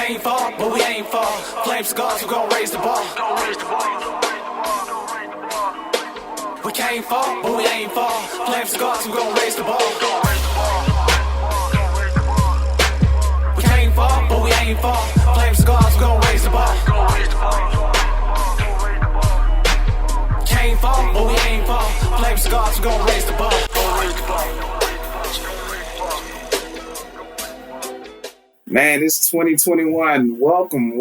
came far, but we ain't far. Flame cigars, we gon' raise the bar. We came far, but we ain't far. Flame cigars, we gon' raise the bar. We came far, but we ain't far. Flame cigars, we gon' raise the bar. Came far, but we ain't far. Flame cigars, we gon' raise the bar. Man, it's 2021. Welcome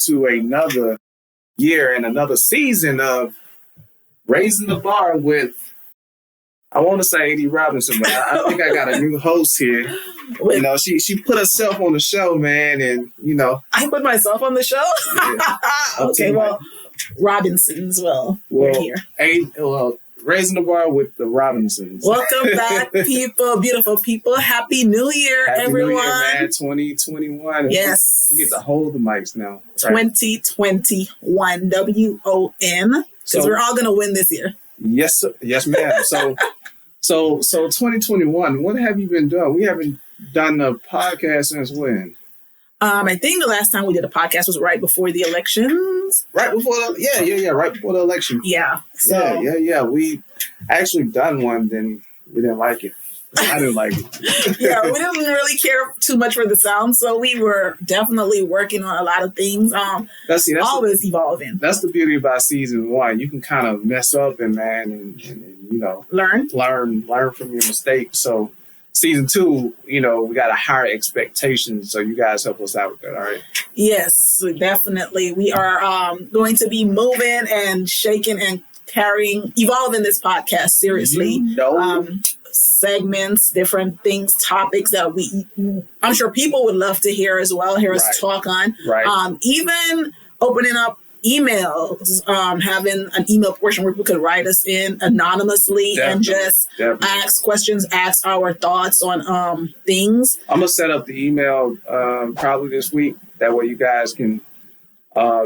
to another year and another season of Raising the Bar with, I want to say A.D. Robinson, but I think I got a new host here. You know, she put herself on the show, man, and, you know. I put myself on the show? Yeah. Okay, well, Robinsons, we're here. Raising the Bar with the Robinsons. Welcome back, people, beautiful people. Happy New Year, everyone. Happy New Year, man. 2021. Yes. We get to hold the mics now. Right? 2021, W-O-N, because we're all going to win this year. Yes, sir. Yes, ma'am. So 2021, what have you been doing? We haven't done a podcast since when? I think the last time we did a podcast was right before the elections. Right before right before the election. Yeah. So. Yeah. We actually done one, then we didn't like it. I didn't like it. Yeah, we didn't really care too much for the sound, so we were definitely working on a lot of things. That's always evolving. That's the beauty about season one. You can kind of mess up and you know, learn from your mistakes. So season two, you know, we got a higher expectation. So you guys help us out with that, all right? Yes, definitely. We are going to be moving and shaking and evolving this podcast seriously. You know. Segments, different things, topics that I'm sure people would love to hear as well, hear us talk on. Right. Even opening up emails, having an email portion where people could write us in anonymously and just ask questions, ask our thoughts on things. I'm going to set up the email probably this week. That way you guys can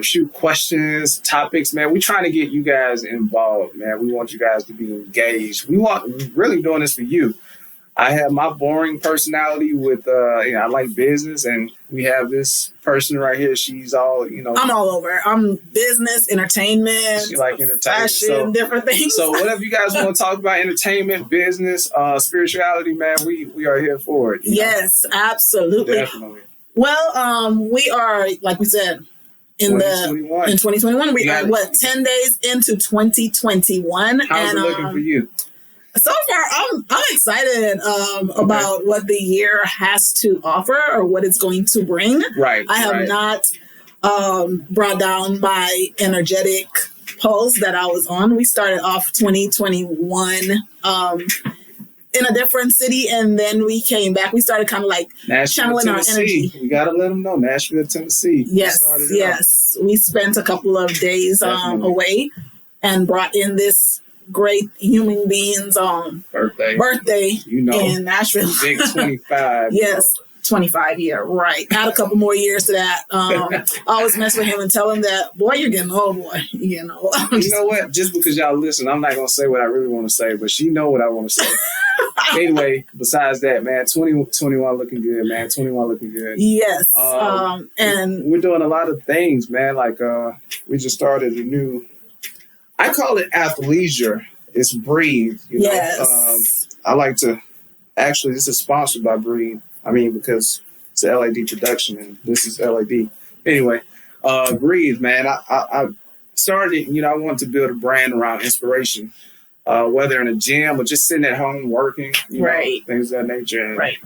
shoot questions, topics, man. We're trying to get you guys involved, man. We want you guys to be engaged. We're really doing this for you. I have my boring personality with, I like business, and we have this person right here. She's all, you know. I'm all over. I'm business, entertainment, she like entertainment, fashion, different things. So whatever you guys want to talk about, entertainment, business, spirituality, man, we are here for it. Yes, absolutely. Definitely. Well, we are, like we said, in 2021, we are 10 days into 2021. How's it looking for you? So far, I'm excited about what the year has to offer or what it's going to bring. Right. I have not brought down my energetic pulse that I was on. We started off 2021 in a different city, and then we came back. We started kind of like channeling our energy. We got to let them know. Nashville, Tennessee. Yes. We spent a couple of days away and brought in this great human being's birthday in Nashville. Big 25. Yes. 25 year, right. Add a couple more years to that. I always mess with him and tell him that, boy, you're getting old, boy. You know. You know what? Just because y'all listen, I'm not going to say what I really want to say, but she know what I want to say. Anyway, besides that, man, 2021 looking good, man. 21 looking good. Yes. And we're doing a lot of things, man. Like we just started a new, I call it athleisure. It's Breathe. You know? Yes. I like to, actually, this is sponsored by Breathe. I mean, because it's an LAD production and this is LAD. Anyway, Breathe, man. I started, you know, I wanted to build a brand around inspiration, whether in a gym or just sitting at home working, you know, things of that nature. And, right.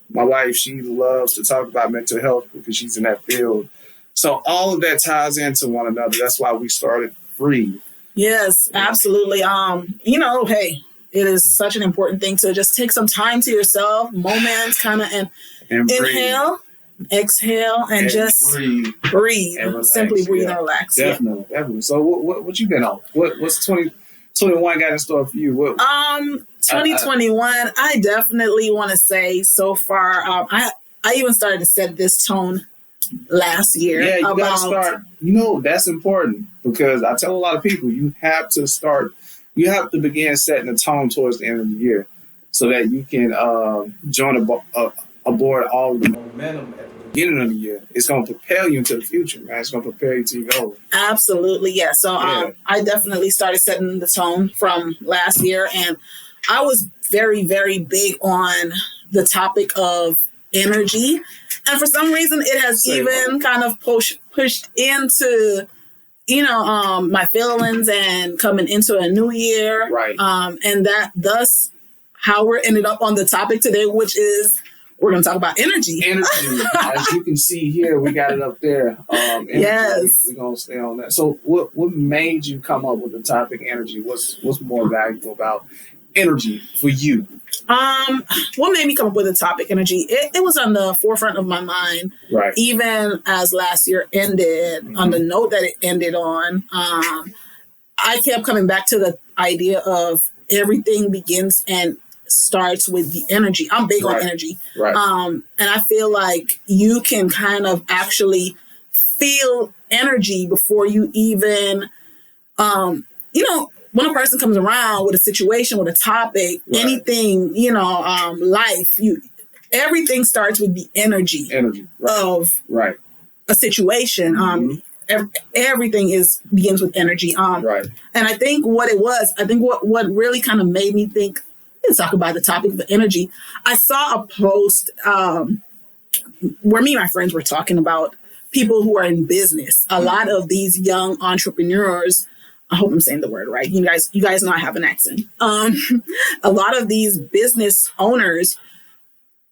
My wife, she loves to talk about mental health because she's in that field. So all of that ties into one another. That's why we started Breathe. Yes, absolutely. You know, hey, it is such an important thing to just take some time to yourself, moments, kind of, and inhale, exhale, and just breathe. And relax, simply breathe and relax. Definitely. So what you been on? What's 2021 got in store for you? 2021, I definitely want to say so far, I even started to set this tone last year. Yeah, you gotta start. You know, that's important because I tell a lot of people you have to begin setting the tone towards the end of the year so that you can join aboard all of the momentum at the beginning of the year, it's going to propel you into the future, man. It's going to prepare you to your goal. Absolutely, yeah. So I definitely started setting the tone from last year, and I was very, very big on the topic of energy. And for some reason, it has even kind of pushed into, my feelings and coming into a new year. Right. And that thus how we're ended up on the topic today, which is we're going to talk about energy. Energy. As you can see here, we got it up there. Energy. Yes. We're going to stay on that. So what made you come up with the topic energy? What's more valuable about energy for you? What made me come up with the topic energy? It was on the forefront of my mind, right? Even as last year ended, on the note that it ended on, I kept coming back to the idea of everything begins and starts with the energy. I'm big on energy, right? And I feel like you can kind of actually feel energy before you even, when a person comes around with a situation, with a topic, anything, life, everything starts with the energy of a situation. Everything begins with energy. And I think what really kind of made me think, let's talk about the topic of the energy. I saw a post where me and my friends were talking about people who are in business. A lot of these young entrepreneurs, I hope I'm saying the word right. You guys know I have an accent. A lot of these business owners,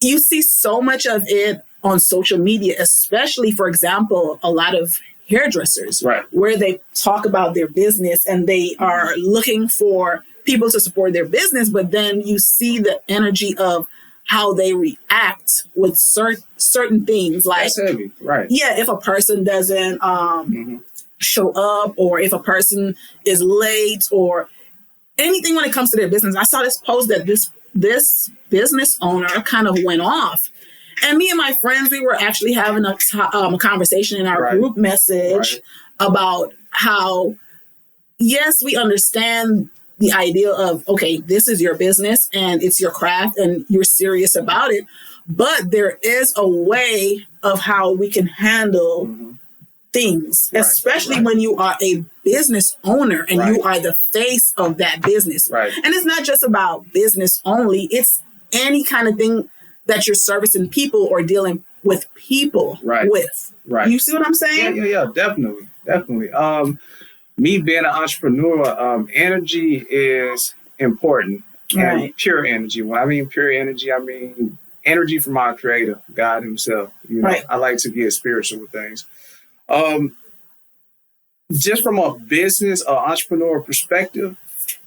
you see so much of it on social media, especially, for example, a lot of hairdressers, where they talk about their business and they are looking for people to support their business. But then you see the energy of how they react with certain things. Like, that's heavy, right? Yeah, if a person doesn't show up, or if a person is late, or anything when it comes to their business. I saw this post that this business owner kind of went off, and me and my friends, we were actually having a conversation in our group message about how, yes, we understand the idea of, okay, this is your business and it's your craft and you're serious about it, but there is a way of how we can handle things, especially when you are a business owner and you are the face of that business. And it's not just about business only. It's any kind of thing that you're servicing people or dealing with people with. You see what I'm saying? Yeah, definitely. Me being an entrepreneur, energy is important. And pure energy. When I mean pure energy, I mean energy from our creator, God himself. I like to get spiritual with things. Just from a business or entrepreneur perspective,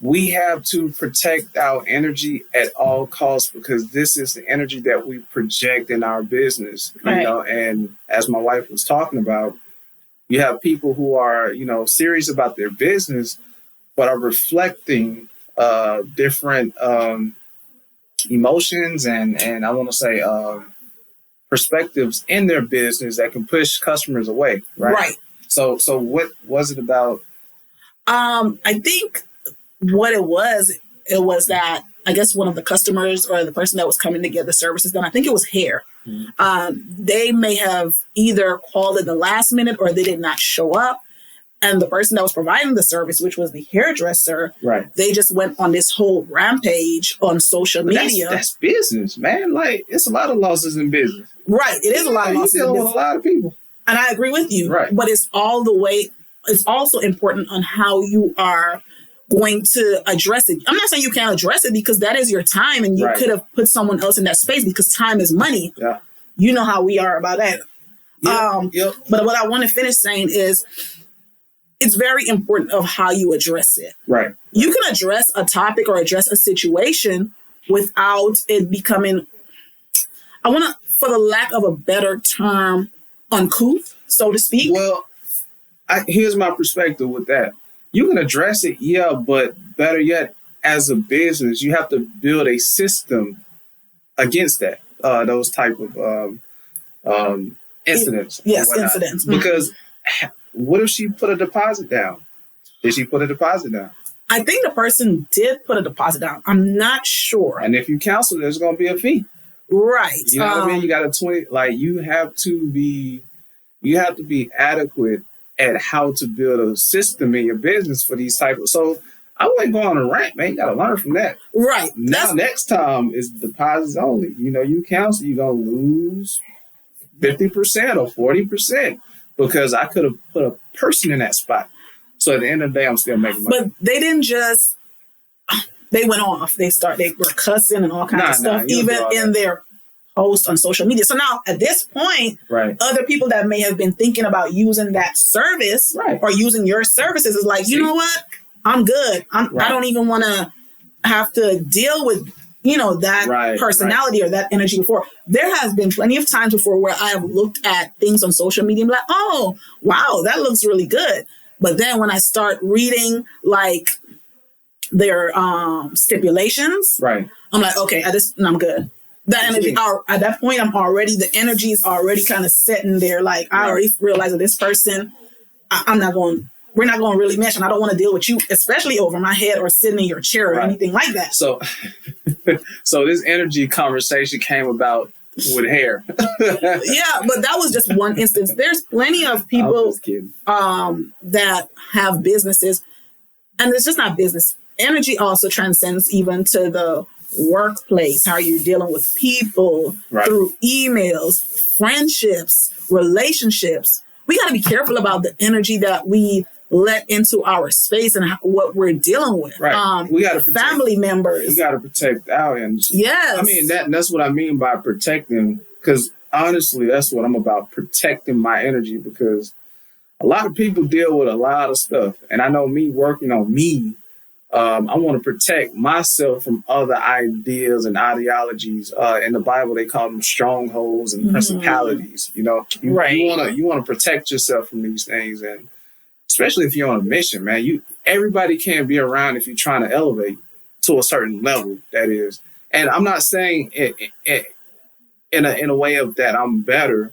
we have to protect our energy at all costs, because this is the energy that we project in our business. And as my wife was talking about, you have people who are, serious about their business, but are reflecting different emotions and I want to say perspectives in their business that can push customers away. So what was it about? I think what it was that, I guess, one of the customers or the person that was coming to get the services done, I think it was hair. They may have either called at the last minute or they did not show up. And the person that was providing the service, which was the hairdresser, they just went on this whole rampage on social media. That's business, man. Like, it's a lot of losses in business. It is a lot of losses. You're dealing with a lot of people. And I agree with you. But it's also important on how you are going to address it. I'm not saying you can't address it, because that is your time and you could have put someone else in that space, because time is money. You know how we are about that. But what I want to finish saying is, it's very important of how you address it. You can address a topic or address a situation without it becoming, for the lack of a better term, uncouth, so to speak. Well, here's my perspective with that. You can address it, but better yet, as a business, you have to build a system against that, those type of incidents. Incidents. Because what if she put a deposit down? Did she put a deposit down? I think the person did put a deposit down. I'm not sure. And if you cancel, there's going to be a fee. Right. You know what I mean? You got a 20, like you have to be adequate at how to build a system in your business for these type of, so I wouldn't go on a rant, man. You got to learn from that. Right. Now, next time is deposits only. You know, you counsel, you're going to lose 50% or 40% because I could have put a person in that spot. So at the end of the day, I'm still making money. But they didn't just, they went off. They were cussing and all kinds of stuff, even in their posts on social media. So now at this point, other people that may have been thinking about using that service or using your services is like, you know what? I'm good. I don't even want to have to deal with, that personality or that energy before. There has been plenty of times before where I have looked at things on social media and be like, oh, wow, that looks really good. But then when I start reading like their stipulations, I'm like, okay, I'm good. That energy, at that point, the energy is already kind of sitting there. Like I already realized that this person, we're not going to really mesh, and I don't want to deal with you, especially over my head or sitting in your chair or anything like that. So, so this energy conversation came about with hair. Yeah, but that was just one instance. There's plenty of people that have businesses, and it's just not business. Energy also transcends even to the workplace, how you're dealing with people through emails, friendships, relationships. We got to be careful about the energy that we let into our space and what we're dealing with. We got to family members. We got to protect our energy. Yes. I mean, that's what I mean by protecting, because honestly, that's what I'm about, protecting my energy, because a lot of people deal with a lot of stuff. And I know me working on me, I want to protect myself from other ideas and ideologies. In the Bible, they call them strongholds and principalities. You want to protect yourself from these things, and especially if you're on a mission, man. Everybody can't be around if you're trying to elevate to a certain level. That is, and I'm not saying it in a way of that I'm better.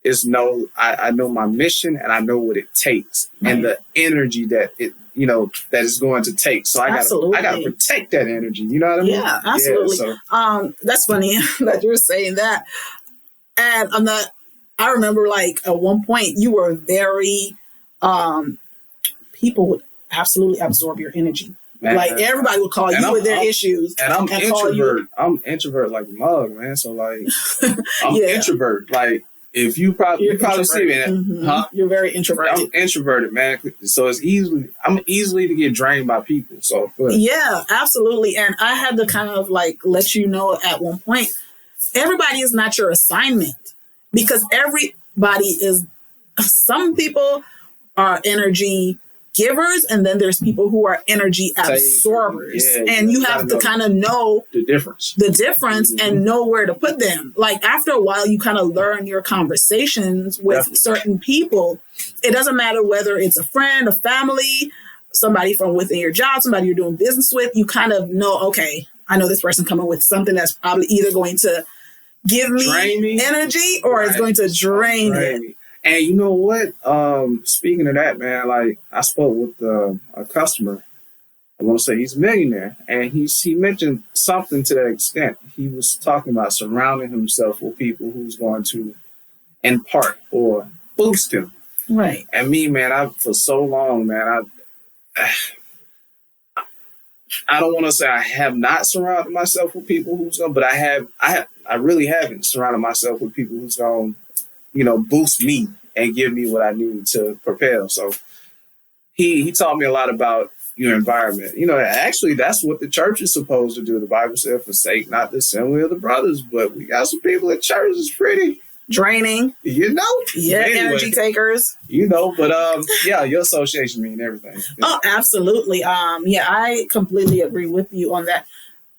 I know my mission and I know what it takes and the energy that that is going to take. So I gotta protect that energy. You know what I mean? Yeah, absolutely. Yeah, so. That's funny that you're saying that. And I remember like at one point you were very, people would absolutely absorb your energy. Man, like everybody would call you with their issues. And I'm introvert. I'm introvert like a mug, man. So like I'm introvert. Like if you probably see me, You're very introverted. I'm introverted, man. So I'm easily to get drained by people. So yeah, absolutely. And I had to kind of like let you know at one point, everybody is not your assignment, because some people are energy givers, and then there's people who are energy absorbers. And you have to kind of know the difference and know where to put them. Like after a while, you kind of learn your conversations with certain people. It doesn't matter whether it's a friend, a family, somebody from within your job, somebody you're doing business with. You kind of know, okay, I know this person coming with something that's probably either going to give me energy or it's going to drain it. And you know what? Speaking of that, man, like I spoke with a customer. I want to say he's a millionaire, and he mentioned something to that extent. He was talking about surrounding himself with people who's going to impart or boost him. Right. And me, man, for so long, man, I don't want to say I have not surrounded myself with people who's going, but I really haven't surrounded myself with people who's going, boost me and give me what I need to propel. So he taught me a lot about your environment. Actually, that's what the church is supposed to do. The Bible said, forsake not the assembly of the brothers, but we got some people at church is pretty draining. Yeah, anyway, energy takers. But your association mean everything. Oh, absolutely. I completely agree with you on that.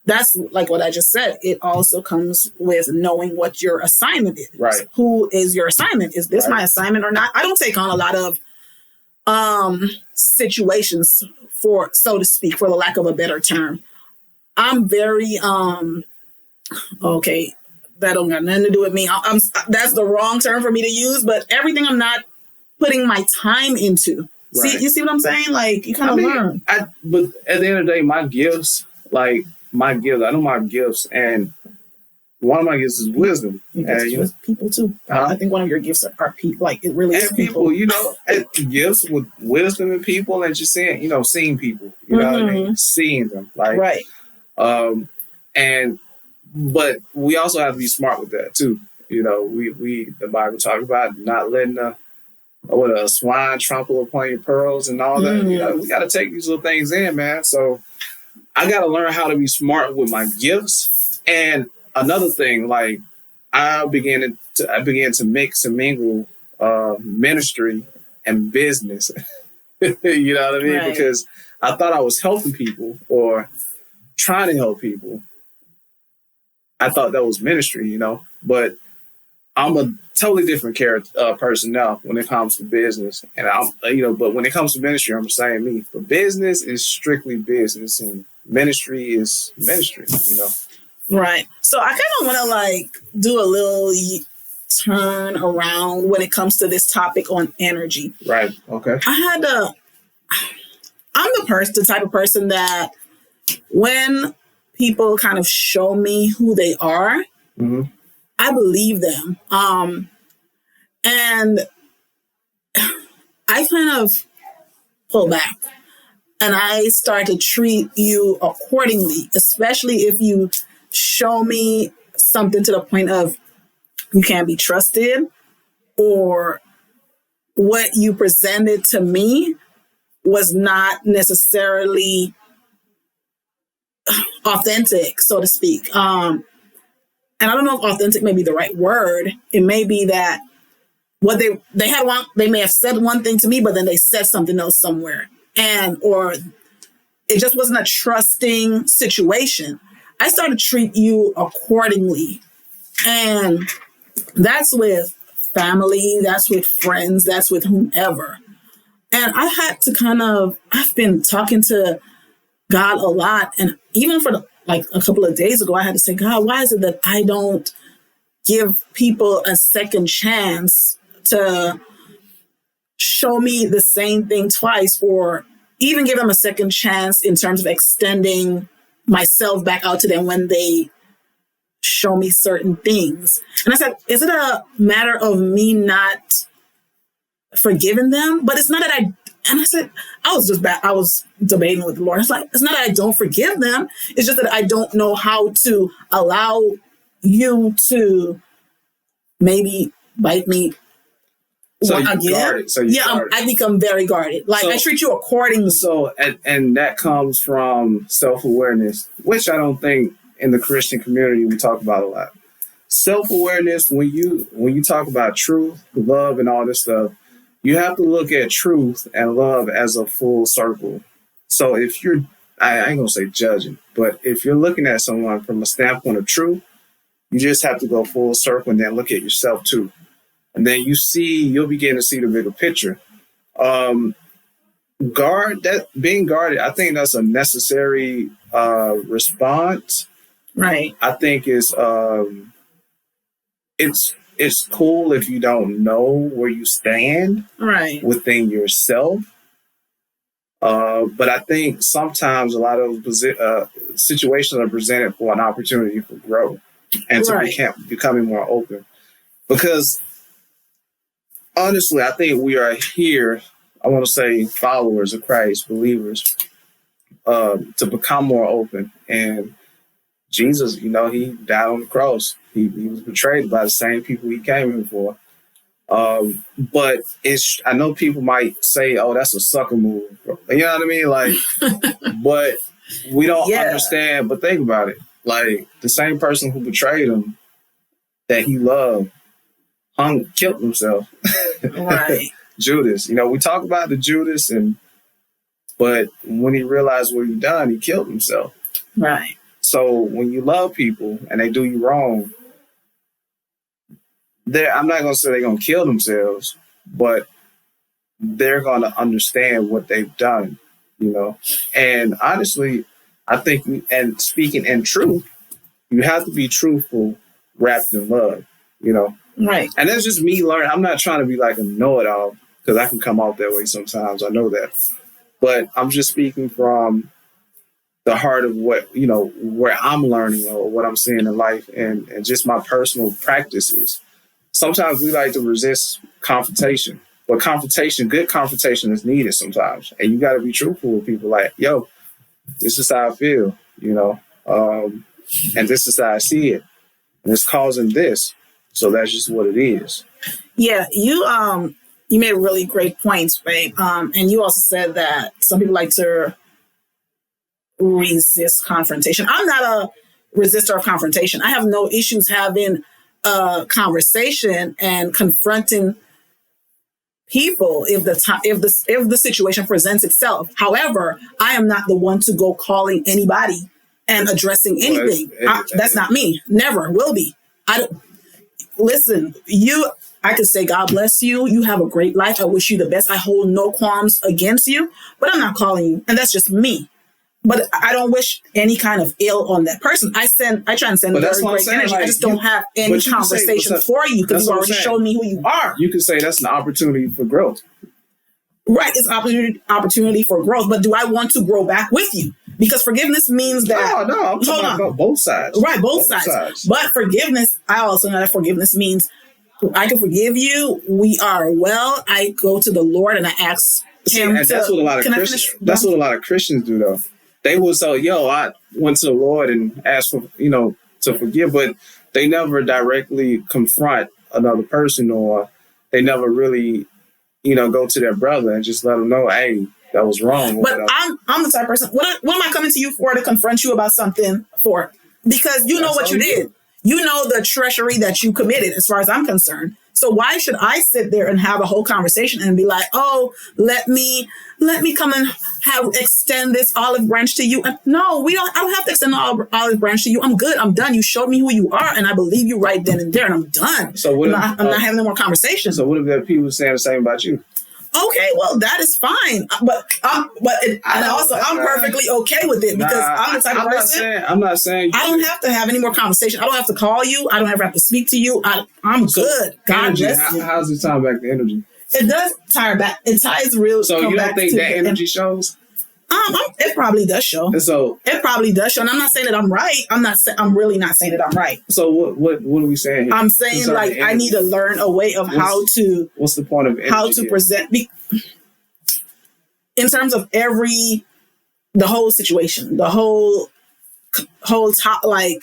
That's like what I just said. It also comes with knowing what your assignment is. Right. Who is your assignment? Is this my assignment or not? I don't take on a lot of situations, so to speak, for the lack of a better term. I'm very okay. That don't got nothing to do with me. That's the wrong term for me to use. But everything I'm not putting my time into. Right. You see what I'm saying? Like you kind of learn. But at the end of the day, my gifts, I know my gifts, and one of my gifts is wisdom. And with people too. I think one of your gifts are people. Like it really is people. Gifts with wisdom and people, and just seeing people. You know what I mean? Seeing them, like right. But we also have to be smart with that too. The Bible talks about not letting a swine trample upon your pearls and all that. We got to take these little things in, man. So I got to learn how to be smart with my gifts. And another thing, like I began to mix and mingle ministry and business. You know what I mean? Right. Because I thought I was helping people or trying to help people. I thought that was ministry, but I'm a totally different person now when it comes to business. And but when it comes to ministry, I'm saying me. But business is strictly business and ministry is ministry, Right. So I kind of want to do a little turn around when it comes to this topic on energy. Right. Okay. I'm the type of person that when people kind of show me who they are, I believe them. And I kind of pull back and I start to treat you accordingly, especially if you show me something to the point of you can't be trusted, or what you presented to me was not necessarily authentic, so to speak. And I don't know if authentic may be the right word. It may be that what they may have said one thing to me, but then they said something else somewhere, or it just wasn't a trusting situation. I started to treat you accordingly, and that's with family, that's with friends, that's with whomever. And I had to I've been talking to God a lot, and even for a couple of days ago, I had to say, God, why is it that I don't give people a second chance to show me the same thing twice, or even give them a second chance in terms of extending myself back out to them when they show me certain things? And I said, is it a matter of me not forgiving them? But it's not that I said, I was debating with the Lord. It's like, it's not that I don't forgive them. It's just that I don't know how to allow you to maybe bite me. So you guarded. I become very guarded. I treat you accordingly. So, and that comes from self-awareness, which I don't think in the Christian community we talk about a lot. Self-awareness, when you talk about truth, love, and all this stuff, you have to look at truth and love as a full circle. So if you're, I ain't gonna say judging, but if you're looking at someone from a standpoint of truth, you just have to go full circle and then look at yourself too. And then you'll begin to see the bigger picture. Being guarded, I think that's a necessary response. Right. I think it's cool if you don't know where you stand within yourself. But I think sometimes a lot of situations are presented for an opportunity for growth and to becoming more open. Because honestly, I think we are here, I want to say followers of Christ, believers, to become more open. And Jesus, he died on the cross. He was betrayed by the same people he came in for. But I know people might say, oh, that's a sucker move. You know what I mean? But we don't understand. But think about it. The same person who betrayed him, that he loved, killed himself. Right. Judas. We talk about the Judas, but when he realized what he'd done, he killed himself. Right. So when you love people and they do you wrong, I'm not going to say they're going to kill themselves, but they're going to understand what they've done, And honestly, I think, and speaking in truth, you have to be truthful wrapped in love, Right. And that's just me learning. I'm not trying to be like a know-it-all, because I can come off that way sometimes. I know that. But I'm just speaking from the heart of what, where I'm learning or what I'm seeing in life and just my personal practices. Sometimes we like to resist confrontation, but good confrontation is needed sometimes. And you got to be truthful with people like, yo, this is how I feel, and this is how I see it. And it's causing this. So that's just what it is. Yeah, you made really great points, right? And you also said that some people like to resist confrontation. I'm not a resistor of confrontation. I have no issues having a conversation and confronting people if the situation presents itself. However, I am not the one to go calling anybody and addressing anything. That's not me. Never will be. I don't listen. I could say, God bless you. You have a great life. I wish you the best. I hold no qualms against you, but I'm not calling you, and that's just me. But I don't wish any kind of ill on that person. I try and send very great energy. Like, I just don't have any conversation for you because you already showed me who you are. You could say that's an opportunity for growth. Right. It's opportunity for growth. But do I want to grow back with you? Because forgiveness means that... No, I'm talking about both sides. Right, both sides. But forgiveness, I also know that forgiveness means I can forgive you. We are well. I go to the Lord and I ask him to... That's what a lot of Christians do, though. They will say, I went to the Lord and asked for, to forgive, but they never directly confront another person, or they never really, go to their brother and just let them know, hey, that was wrong. But I'm the type of person, what am I coming to you for to confront you about something for? Because you know what you did. You know the treachery that you committed as far as I'm concerned. So why should I sit there and have a whole conversation and be like, oh, let me come and extend this olive branch to you? And no, I don't have to extend the olive branch to you. I'm good. I'm done. You showed me who you are, and I believe you right then and there, and I'm done. So I'm not having no more conversations. So what if there are people saying the same about you? Okay, well, that is fine, but I'm perfectly okay with it because I'm the type of person. I'm not saying I don't have to have any more conversation. I don't have to call you. I don't ever have to speak to you. I'm good. God bless you. How's it tie back to energy? It does tie back. It ties real. So you don't think that energy shows? It probably does show. And so it probably does show, and I'm not saying that I'm right. I'm really not saying that I'm right. So what are we saying here? I'm saying like I need to learn a way of how to. What's the point of energy how to present in terms of the whole situation, the whole top, like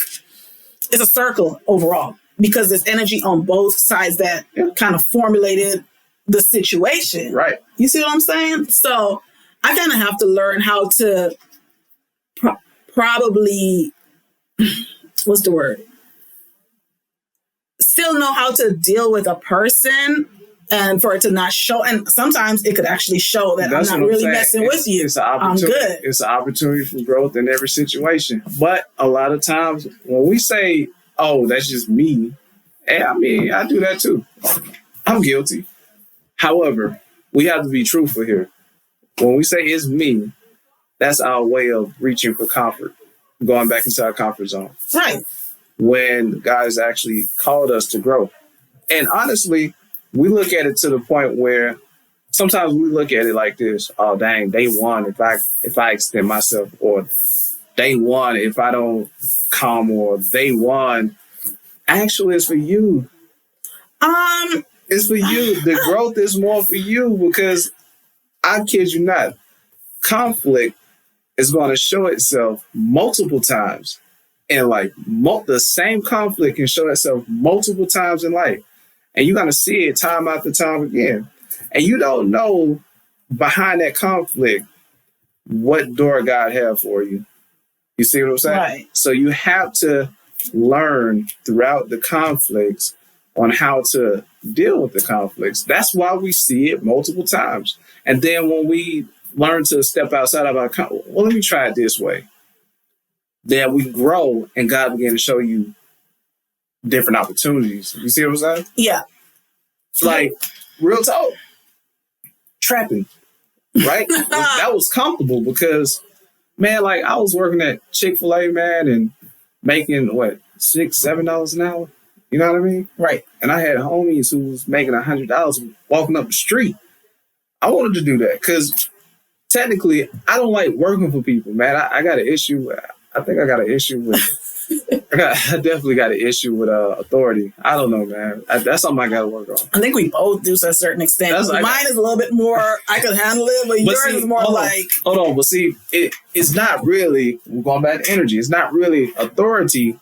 it's a circle overall because there's energy on both sides that kind of formulated the situation. Right. You see what I'm saying? So I kind of have to learn how to probably, what's the word? Still know how to deal with a person and for it to not show. And sometimes it could actually show that I'm not really messing with you. I'm good. It's an opportunity for growth in every situation. But a lot of times when we say, oh, that's just me, I mean, I do that too. I'm guilty. However, we have to be truthful here. When we say it's me, that's our way of reaching for comfort, going back into our comfort zone. Right. When God has actually called us to grow. And honestly, we look at it to the point where sometimes we look at it like this. Oh, dang, they won if I extend myself, or they won if I don't come, or they won. Actually, it's for you. It's for you. The growth is more for you because I kid you not, conflict is going to show itself multiple times in life. The same conflict can show itself multiple times in life. And you're going to see it time after time again. And you don't know behind that conflict what door God has for you. You see what I'm saying? Right. So you have to learn throughout the conflicts on how to deal with the conflicts. That's why we see it multiple times. And then when we learn to step outside of our well, let me try it this way. Then we grow and God begin to show you different opportunities. You see what I'm saying? Yeah. Like, real talk. Trapping. Right? That was comfortable because, man, like I was working at Chick-fil-A, man, and making $6, $7 an hour. You know what I mean? Right. And I had homies who was making $100 walking up the street. I wanted to do that because technically, I don't like working for people, man. I got an issue. I think I got an issue with. I definitely got an issue with authority. I don't know, man. That's something I got to work on. I think we both do to a certain extent. Mine is a little bit more, I can handle it, but yours is more like... Hold on, but see, it's not really, we're going back to energy, it's not really authority.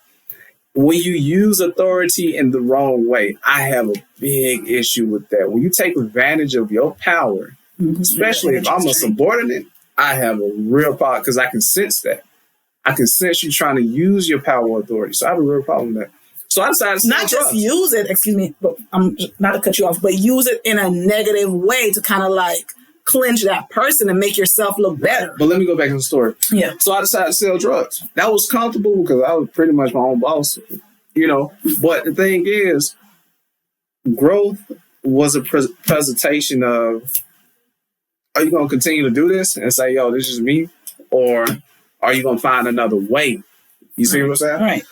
When you use authority in the wrong way, I have a big issue with that. When you take advantage of your power, especially if I'm a subordinate, I have a real problem because I can sense that. I can sense you trying to use your power or authority. So I have a real problem with that. So I decided to not just use it, excuse me, but I'm not to cut you off, but use it in a negative way to kind of like clinch that person and make yourself look better. But let me go back to the story. Yeah. So I decided to sell drugs. That was comfortable because I was pretty much my own boss, you know. But the thing is, growth was a presentation of, are you going to continue to do this and say, yo, this is me? Or are you going to find another way? You see what I'm saying? Right.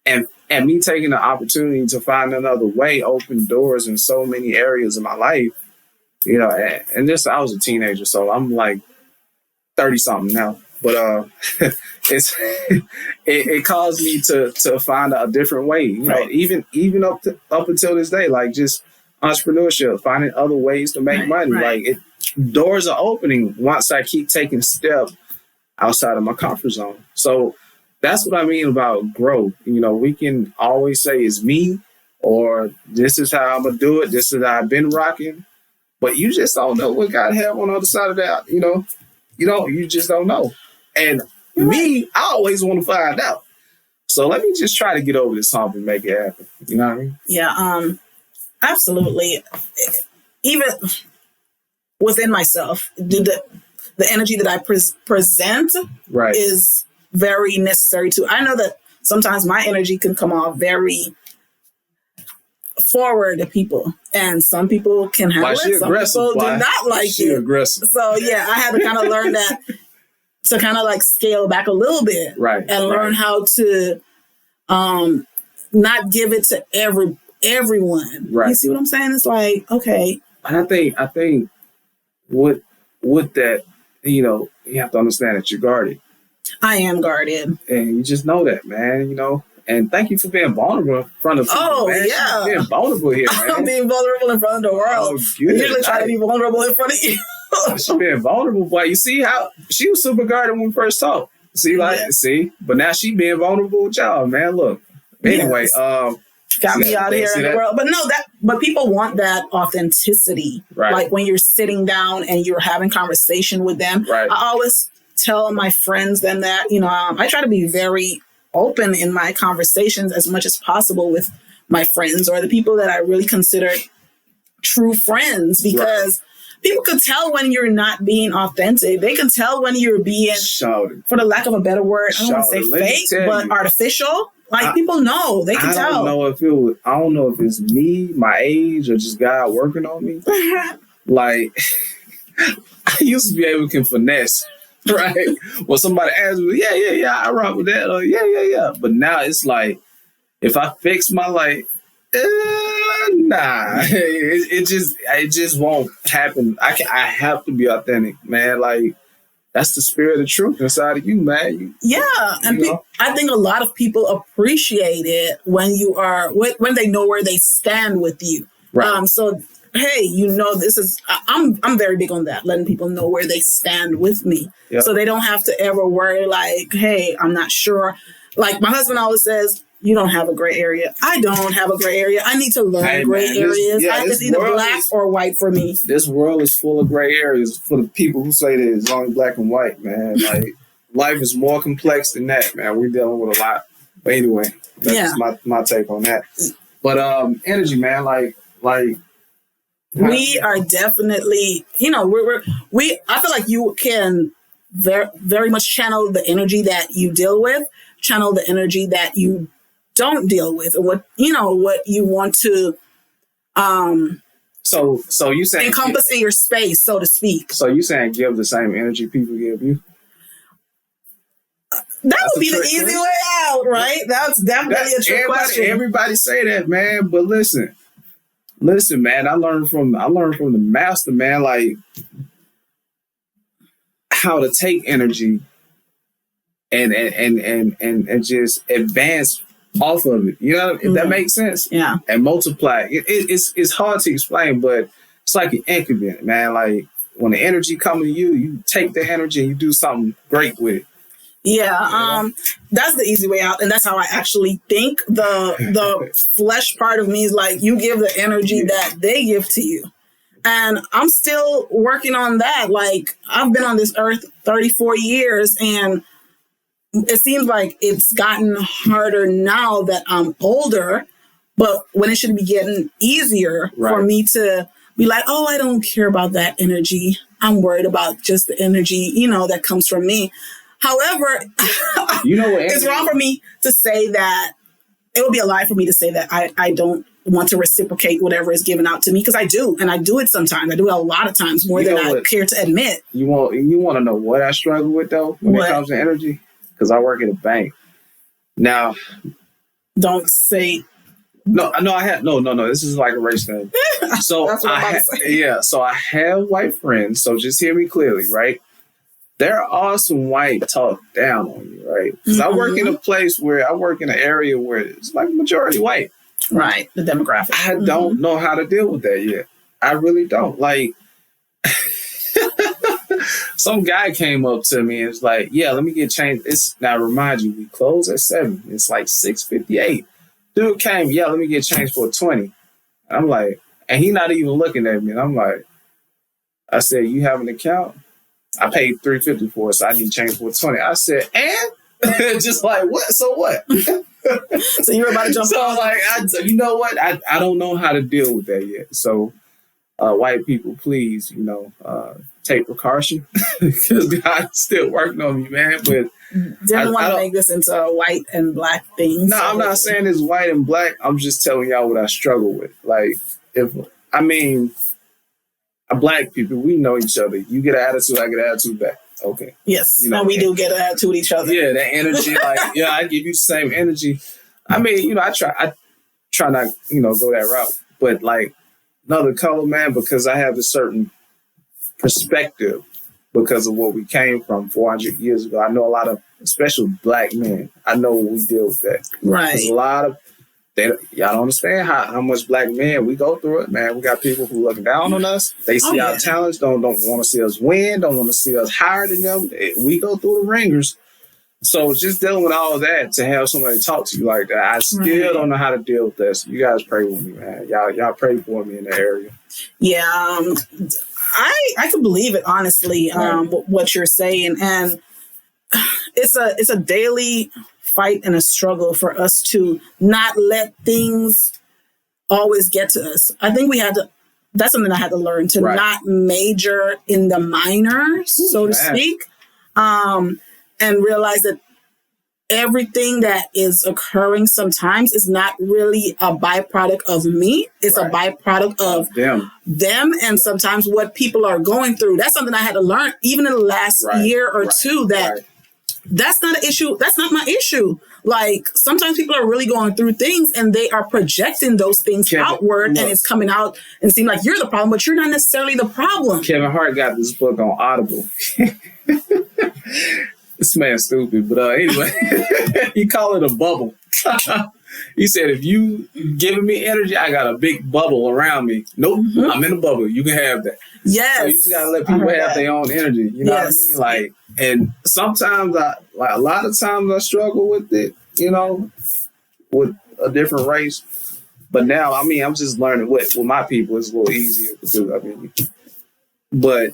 And me taking the opportunity to find another way opened doors in so many areas of my life, you know, and just, I was a teenager, so I'm like 30 something now, but it caused me to find a different way, you know, even up until this day, like just entrepreneurship, finding other ways to make money. Like doors are opening once I keep taking steps outside of my comfort zone. So that's what I mean about growth. You know, we can always say it's me, or this is how I'm gonna do it. This is how I've been rocking, but you just don't know what God have on the other side of that. You know, you just don't know. And me, I always want to find out. So let me just try to get over this hump and make it happen. You know what I mean? Yeah, absolutely. Even within myself, the energy that I present is very necessary too. I know that sometimes my energy can come off very forward to people, and some people can handle it. Some people do not like it. Aggressive. So yeah, I had to kind of learn that to kind of like scale back a little bit, and learn how to not give it to everyone. Right. You see what I'm saying? It's like, okay. And I think with that, you know, you have to understand that you're guarded. I am guarded. And you just know that, man, you know. And thank you for being vulnerable in front of people. Oh, man. Yeah. You're being vulnerable here, man. I'm being vulnerable in front of the world. I usually try to be vulnerable in front of you. She's being vulnerable, boy. You see how she was super guarded when we first talked. See, but now she being vulnerable with y'all, man. Look. Anyway, got me out here in the world. But but people want that authenticity. Right. Like when you're sitting down and you're having conversation with them. Right. I always tell my friends then that, you know, I try to be very open in my conversations as much as possible with my friends or the people that I really consider true friends, because people can tell when you're not being authentic. They can tell when you're being, for the lack of a better word, I don't want to say fake, but artificial. Like people know, they can tell. I don't know if it's me, my age, or just God working on me. Like I used to be able to finesse. Right. Well, somebody asks me, yeah, I rock with that. Or, yeah. But now it's like, if I fix my nah, it just won't happen. I have to be authentic, man. Like that's the spirit of truth inside of you, man. I think a lot of people appreciate it when you are when they know where they stand with you. Right. So. Hey, you know, I'm very big on that, letting people know where they stand with me. Yep. So they don't have to ever worry like, hey, I'm not sure. Like my husband always says, you don't have a gray area. I don't have a gray area. I need to learn gray areas. It's either black or white for me. This world is full of gray areas for the people who say that it's only black and white, man. Like life is more complex than that, man. We're dealing with a lot. But anyway, that's my take on that. But energy, man, like we are definitely, you know, I feel like you can very, very much channel the energy that you deal with, channel the energy that you don't deal with, or what you want to, so you saying encompass in your space, so to speak. So you saying give the same energy people give you? That would be the easy way out, right? That's definitely a trick question. Everybody say that, man, but Listen, man, I learned from the master, man. Like, how to take energy and just advance off of it. You know, if that makes sense. Yeah. And multiply. It's hard to explain, but it's like an incubant, man. Like when the energy comes to you, you take the energy and you do something great with it. Yeah, that's the easy way out, and that's how I actually think. The flesh part of me is like, you give the energy that they give to you, and I'm still working on that. Like, I've been on this earth 34 years, and it seems like it's gotten harder now that I'm older, but when it should be getting easier for me to be like, oh, I don't care about that energy. I'm worried about just the energy, that comes from me. However, it's wrong for me to say that. It would be a lie for me to say that I don't want to reciprocate whatever is given out to me, because I do, and I do it sometimes. I do it a lot of times, more than I care to admit. You want to know what I struggle with though when it comes to energy? Because I work at a bank. Now, don't say. No. This is like a race thing. So that's what I'm about to say. So I have white friends. So just hear me clearly, right? There are some white talk down on you, right? Because I work in a place where I work in an area where it's like majority white. Right, the demographic. I don't know how to deal with that yet. I really don't. Like, some guy came up to me and was like, yeah, let me get changed. Now, remind you, we close at 7. It's like 6:58. Dude came, yeah, let me get changed for 20. I'm like, and he not even looking at me. And I'm like, I said, you have an account? I paid $3.50 for it, so I need change for 20. I said, and? Just like, what? So what? So you were about to jump So I'm like, you know what? I don't know how to deal with that yet. So white people, please, take precaution, because God's still working on me, man. But didn't want to make this into a white and black thing. No, I'm not saying it's white and black. I'm just telling y'all what I struggle with. Like, black people, we know each other. You get an attitude, I get an attitude back. Okay. Yes. We do get an attitude with each other. Yeah, that energy, I give you the same energy. I try not, go that route. But like another color, man, because I have a certain perspective because of what we came from 400 years ago. I know a lot of, especially black men, I know we deal with that. Right. There's a lot of, y'all don't understand how much black men we go through it, man. We got people who looking down on us. They see our talents, don't want to see us win, don't want to see us higher than them. We go through the ringers. So just dealing with all of that, to have somebody talk to you like that, I still don't know how to deal with this. You guys pray with me, man. Y'all pray for me in the area. Yeah, I can believe it, honestly, what you're saying. And it's a daily fight and a struggle for us to not let things always get to us. I think that's something I had to learn, to not major in the minors, so to speak, and realize that everything that is occurring sometimes is not really a byproduct of me. It's a byproduct of them, and sometimes what people are going through. That's something I had to learn even in the last year or two, that that's not an issue. That's not my issue. Like, sometimes people are really going through things and they are projecting those things outward, and it's coming out and seem like you're the problem, but you're not necessarily the problem. Kevin Hart got this book on Audible. This man's stupid, but anyway, he called it a bubble. He said, if you giving me energy, I got a big bubble around me. Nope, I'm in a bubble. You can have that. Yes. So you just gotta let people have their own energy. You know what I mean? Like, and sometimes a lot of times I struggle with it, with a different race. But now, I'm just learning with my people, it's a little easier because but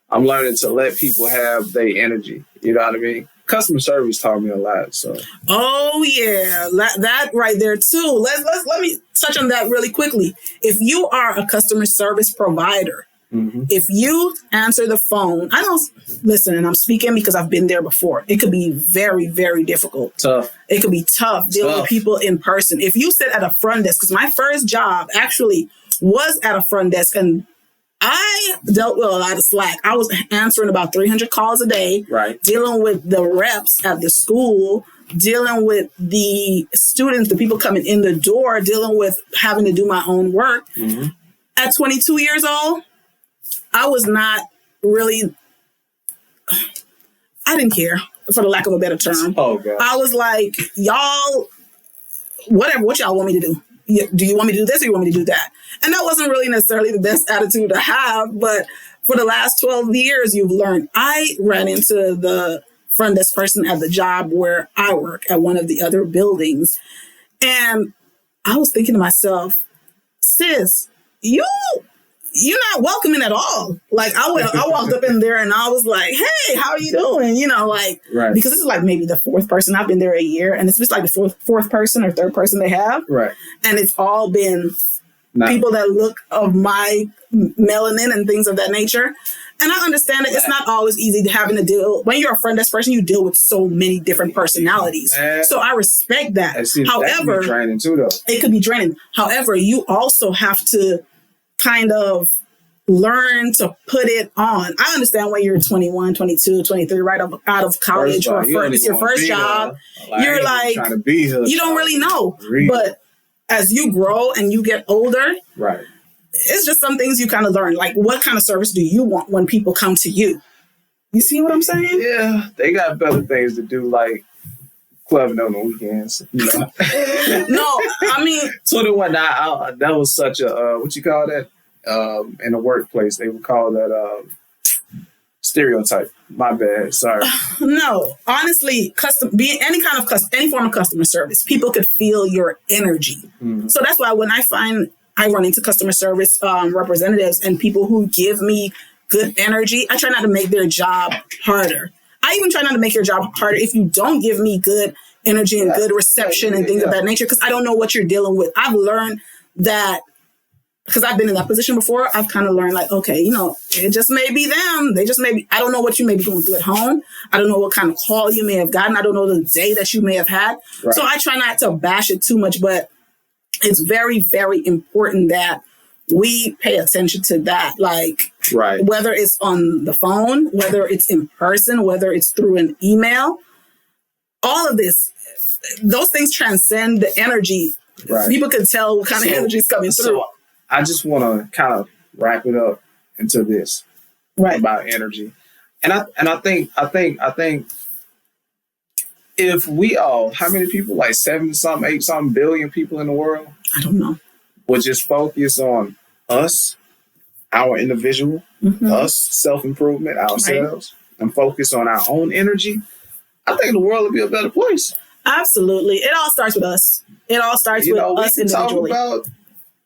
I'm learning to let people have their energy. You know what I mean? Customer service taught me a lot. So. Oh yeah, that right there too. Let me touch on that really quickly. If you are a customer service provider, if you answer the phone, listen, and I'm speaking because I've been there before. It could be very, very difficult. Tough. It could be tough dealing with people in person. If you sit at a front desk, because my first job actually was at a front desk, and I dealt with a lot of slack. I was answering about 300 calls a day, dealing with the reps at the school, dealing with the students, the people coming in the door, dealing with having to do my own work. At 22 years old, I was not really I didn't care, for the lack of a better term. Oh, God. I was like, y'all, whatever, what y'all want me to do? Do you want me to do this or you want me to do that? And that wasn't really necessarily the best attitude to have, but for the last 12 years, you've learned. I ran into the front desk person at the job where I work at one of the other buildings. And I was thinking to myself, sis, you're not welcoming at all. Like I walked up in there and I was like, hey, how are you doing? You know, like, right. Because this is like maybe the fourth person. I've been there a year and it's just like the fourth person or third person they have. Right. And it's all been people that look of my melanin and things of that nature. And I understand that it's not always easy to having to deal. When you're a front desk person, you deal with so many different personalities. So I respect that. However, that can be draining too, though. It could be draining. However, you also have to kind of learn to put it on. I understand when you're 21, 22, 23, right out of college, or it's your first job. You're like, trying to be here, you don't really know. But as you grow and you get older, right, it's just some things you kind of learn. Like, what kind of service do you want when people come to you? You see what I'm saying? Yeah, they got better things to do, like clubbing on the weekends. You know? No, I mean 21. That was such a what you call that in the workplace? They would call that stereotype. My bad. Sorry. No, honestly, being any form of customer service, people could feel your energy. Mm-hmm. So that's why when I run into customer service representatives and people who give me good energy, I try not to make their job harder. I even try not to make your job harder if you don't give me good energy and good reception and things of that nature, because I don't know what you're dealing with. I've learned that because I've been in that position before. I've kind of learned like, okay, you know, it just may be them. They just may be, I don't know what you may be going through at home. I don't know what kind of call you may have gotten. I don't know the day that you may have had. Right. So I try not to bash it too much, but it's very, very important that we pay attention to that. Like, right, whether it's on the phone, whether it's in person, whether it's through an email, all of this, those things transcend the energy. Right. People can tell what kind of energy is coming through. I just want to kind of wrap it up into this, right, about energy. And I think if we all, how many people, like 7-something, 8-something billion people in the world? I don't know. Would just focus on us, our individual, us, self-improvement, ourselves, right, and focus on our own energy, I think the world would be a better place. Absolutely. It all starts with us. It all starts with us individually. Talk about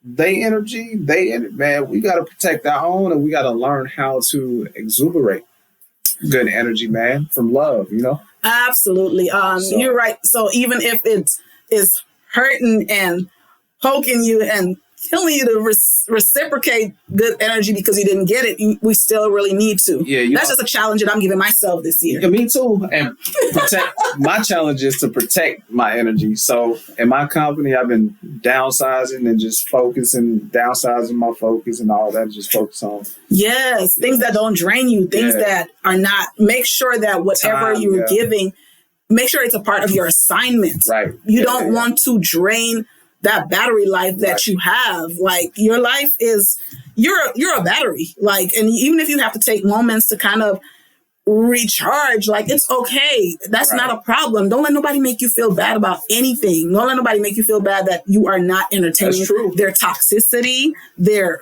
they energy, man, we got to protect our own and we got to learn how to exuberate good energy, man, from love, you know? Absolutely. You're right. So even if it's hurting and poking you and killing you to reciprocate good energy because you didn't get it, we still really need to. Yeah, that's just a challenge that I'm giving myself this year. Yeah, me too. And my challenge is to protect my energy. So in my company, I've been downsizing and just downsizing my focus and all that, just focus on. Yes, things that don't drain you, things that are not, make sure that whatever you're giving, make sure it's a part of your assignment. Right. You don't want to drain that battery life that you have. Like, your life is, you're a battery. Like, and even if you have to take moments to kind of recharge, like, it's okay. That's not a problem. Don't let nobody make you feel bad about anything. Don't let nobody make you feel bad that you are not entertaining their toxicity, their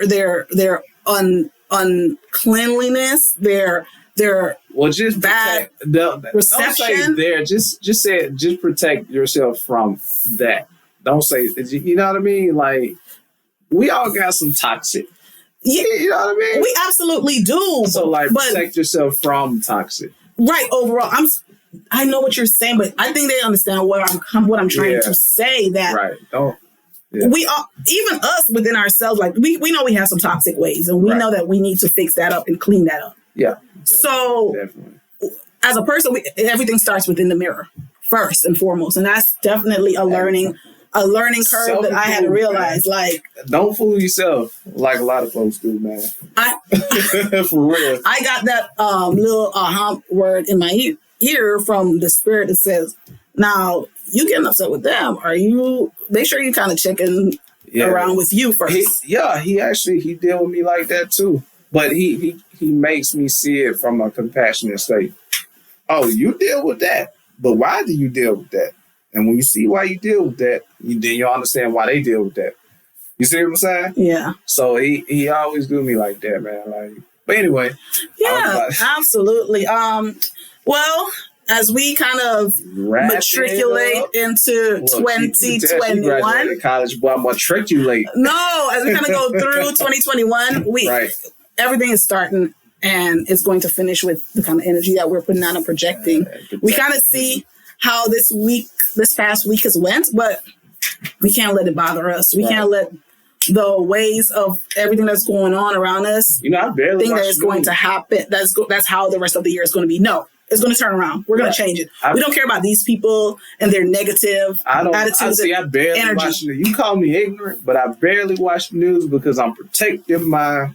uncleanliness, their just bad reception. Don't say there. Just say it. Just protect yourself from that. Don't say, you know what I mean? Like, we all got some toxic. Yeah, you know what I mean? We absolutely do. So, like, protect yourself from toxic. Right. Overall, I know what you're saying, but I think they understand what I'm trying to say. That right. Don't. Yeah. We all, even us within ourselves, like we know we have some toxic ways, and we know that we need to fix that up and clean that up. Yeah. So, as a person, everything starts within the mirror first and foremost, and that's definitely a learning curve that I had to realize. Man. Like, don't fool yourself like a lot of folks do, man. For real. I got that little word in my ear from the spirit that says, "Now you getting upset with them? Are you? Make sure you kind of checking around with you first." He deal with me like that too. But he makes me see it from a compassionate state. Oh, you deal with that, but why do you deal with that? And when you see why you deal with that, then you'll understand why they deal with that. You see what I'm saying? Yeah. So he always do me like that, man. Like, but anyway. Yeah, absolutely. Well, as we kind of matriculate into 2021. College, boy, I'm matriculate. No, as we kind of go through 2021, everything is starting and it's going to finish with the kind of energy that we're putting out and projecting. We kind of see how this past week has went, but we can't let it bother us. We can't let the ways of everything that's going on around us I barely think that is going to happen. That's how the rest of the year is going to be. No, it's going to turn around. We're going to change it. We don't care about these people and their negative attitudes. I barely watch the news. You call me ignorant, but I barely watch the news because I'm protecting my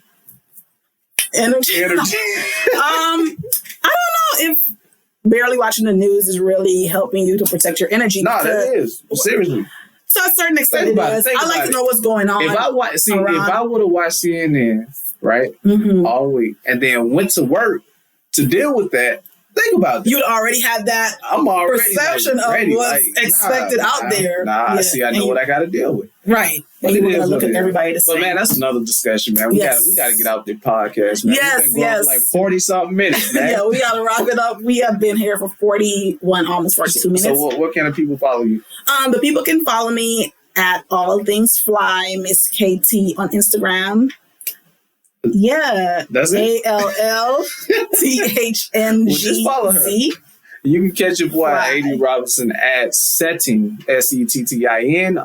energy. I don't know if barely watching the news is really helping you to protect your energy. No, that is. Seriously. To a certain extent, it is. I like to know what's going on. If I would have watched CNN, right, all week, and then went to work to deal with that, think about that. You'd already had that perception of what's expected out there. I know what I got to deal with. Right. And you were going to look at everybody the same. But man, that's another discussion, man. We got to get out the podcast, man. We've been going for like 40-something minutes, man. Yeah, we got to wrap it up. We have been here for 41, almost 42 minutes. So what kind of people follow you? The people can follow me at All Things Fly, Miss KT on Instagram. Yeah. That's it? ALLTHNGZ. You can catch your boy AD Robinson at setting SETTIN _DA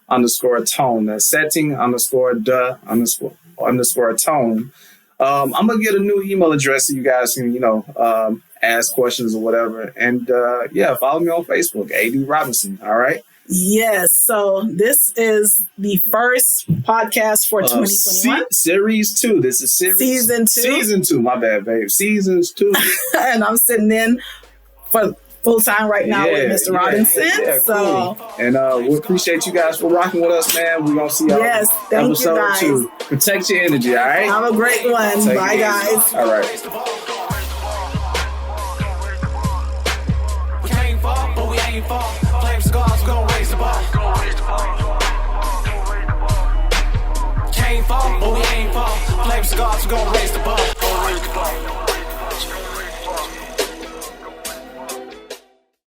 _tone. That's setting _the _tone. I'm gonna get a new email address so you guys can ask questions or whatever. And follow me on Facebook, AD Robinson. All right. Yes. So this is the first podcast for 2021. Series 2. This is Season 2. Season 2. My bad, babe. Seasons 2. And I'm sitting in for full time right now with Mr. Robinson. Cool. And we appreciate you guys for rocking with us, man. We're going to see y'all thank you guys. 2. Protect your energy, all right? Have a great one. Bye, guys. All right. We came far, but we ain't far. Flame scars, gon' raise the bar. Came far, but we ain't far. Flame scars, gon' raise the bar.